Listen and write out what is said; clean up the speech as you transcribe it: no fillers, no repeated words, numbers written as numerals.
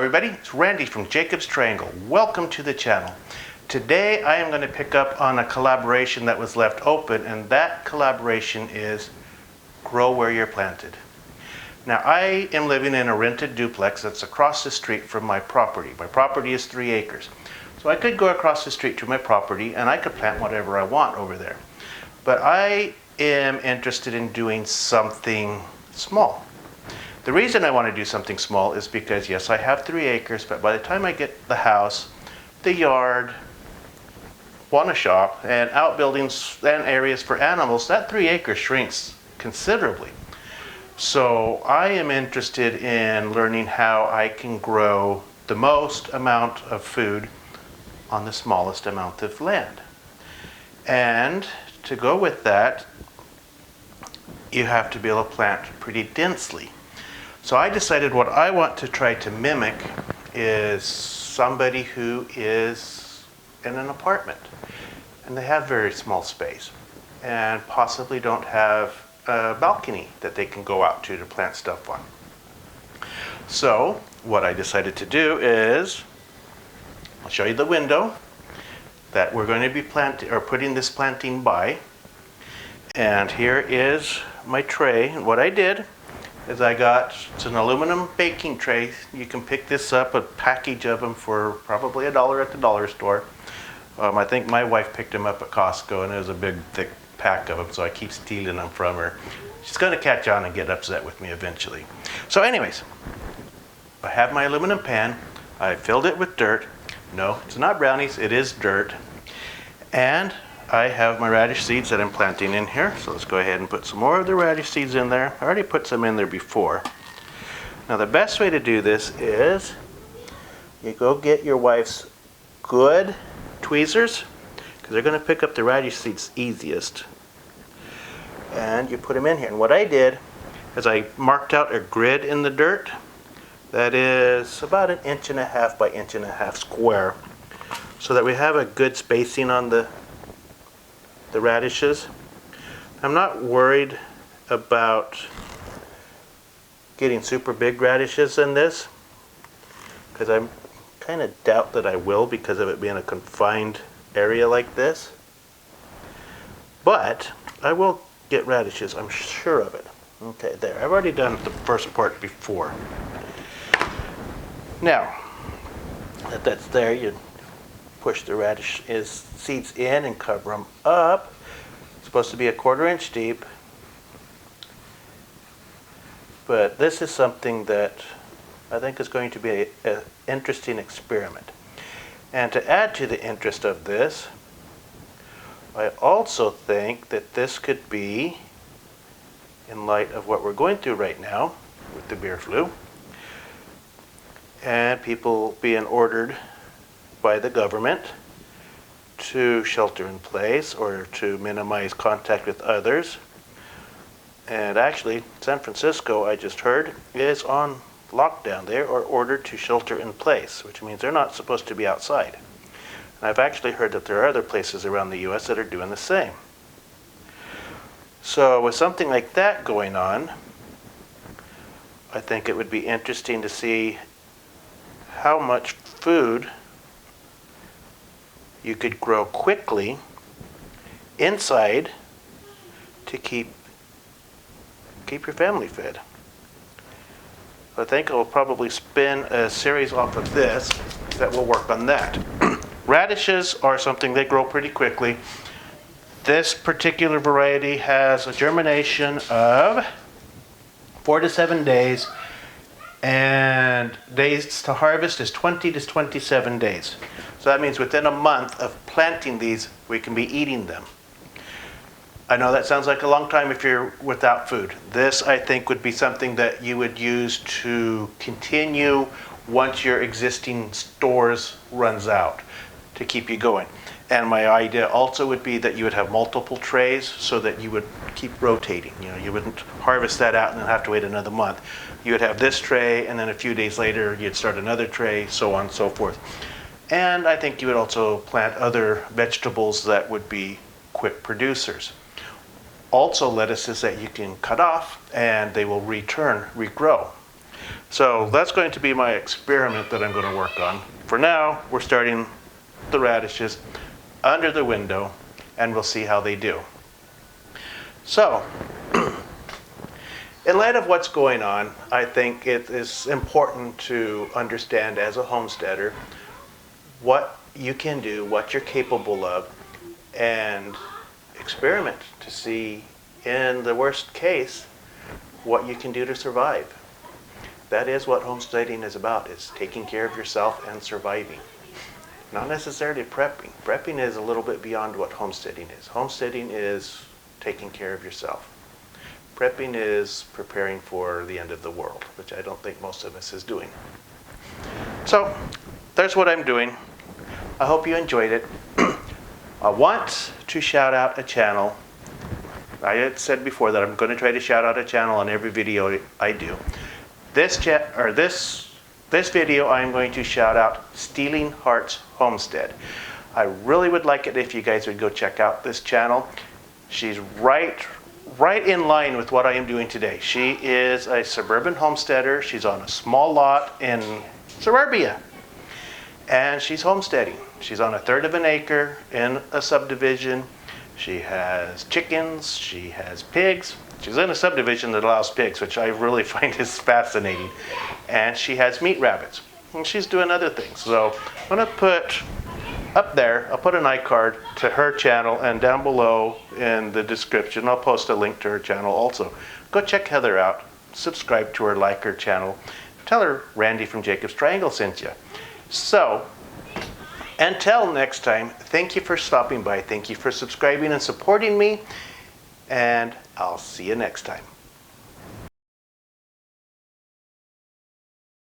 everybody, it's Randy from Jacob's Triangle. Welcome to the channel. Today I am going to pick up on a collaboration that was left open, and that collaboration is Grow Where You're Planted. Now I am living in a rented duplex that's across the street from my property. My property is 3 acres. So I could go across the street to my property and I could plant whatever I want over there. But I am interested in doing something small. The reason I want to do something small is because, yes, I have 3 acres, but by the time I get the house, the yard, want a shop, and outbuildings and areas for animals, that 3 acres shrinks considerably. So I am interested in learning how I can grow the most amount of food on the smallest amount of land. And to go with that, you have to be able to plant pretty densely. So I decided what I want to try to mimic is somebody who is in an apartment and they have very small space and possibly don't have a balcony that they can go out to plant stuff on. So what I decided to do is, I'll show you the window that we're going to be planting or putting this planting by. And here is my tray. And what I did is it's an aluminum baking tray. You can pick this up, a package of them for probably $1 at the dollar store. I think my wife picked them up at Costco, and it was a big, thick pack of them, so I keep stealing them from her. She's going to catch on and get upset with me eventually. So anyways, I have my aluminum pan. I filled it with dirt. No, it's not brownies, it is dirt. And I have my radish seeds that I'm planting in here. So let's go ahead and put some more of the radish seeds in there. I already put some in there before. Now the best way to do this is you go get your wife's good tweezers, because they're going to pick up the radish seeds easiest. And you put them in here. And what I did is I marked out a grid in the dirt that is about 1.5 inches by 1.5 inches square, so that we have a good spacing on the radishes. I'm not worried about getting super big radishes in this, because I kind of doubt that I will because of it being a confined area like this. But I will get radishes, I'm sure of it. Okay, there. I've already done the first part before. Now that that's there, you push the radish seeds in and cover them up. It's supposed to be 1/4 inch deep, but this is something that I think is going to be an interesting experiment. And to add to the interest of this, I also think that this could be, in light of what we're going through right now with the beer flu, and people being ordered by the government to shelter in place or to minimize contact with others. And actually, San Francisco, I just heard, is on lockdown. They are ordered to shelter in place, which means they're not supposed to be outside. And I've actually heard that there are other places around the U.S. that are doing the same. So with something like that going on, I think it would be interesting to see how much food you could grow quickly inside to keep your family fed. I think I'll probably spin a series off of this that will work on that. Radishes are something that grow pretty quickly. This particular variety has a germination of 4 to 7 days, and days to harvest is 20 to 27 days. So that means within a month of planting these, we can be eating them. I know that sounds like a long time if you're without food. This, I think, would be something that you would use to continue once your existing stores runs out, to keep you going. And my idea also would be that you would have multiple trays so that you would keep rotating. You know, you wouldn't harvest that out and then have to wait another month. You would have this tray, and then a few days later you'd start another tray, so on and so forth. And I think you would also plant other vegetables that would be quick producers. Also lettuces that you can cut off and they will regrow. So that's going to be my experiment that I'm going to work on. For now, we're starting the radishes under the window, and we'll see how they do. So, in light of what's going on, I think it is important to understand as a homesteader what you can do, what you're capable of, and experiment to see, in the worst case, what you can do to survive. That is what homesteading is about. It's taking care of yourself and surviving. Not necessarily prepping. Prepping is a little bit beyond what homesteading is. Homesteading is taking care of yourself. Prepping is preparing for the end of the world, which I don't think most of us is doing. So, there's what I'm doing. I hope you enjoyed it. I want to shout out a channel. I had said before that I'm going to try to shout out a channel on every video I do. This video I'm going to shout out Stealing Hearts Homestead. I really would like it if you guys would go check out this channel. She's right in line with what I am doing today. She is a suburban homesteader. She's on a small lot in suburbia, and she's homesteading. She's on 1/3 of an acre in a subdivision. She has chickens, she has pigs. She's in a subdivision that allows pigs, which I really find is fascinating. And she has meat rabbits. And she's doing other things. So I'm going to put up there, I'll put an iCard to her channel, and down below in the description, I'll post a link to her channel also. Go check Heather out, subscribe to her, like her channel. Tell her Randy from Jacob's Triangle sent you. So, until next time, thank you for stopping by. Thank you for subscribing and supporting me. And I'll see you next time.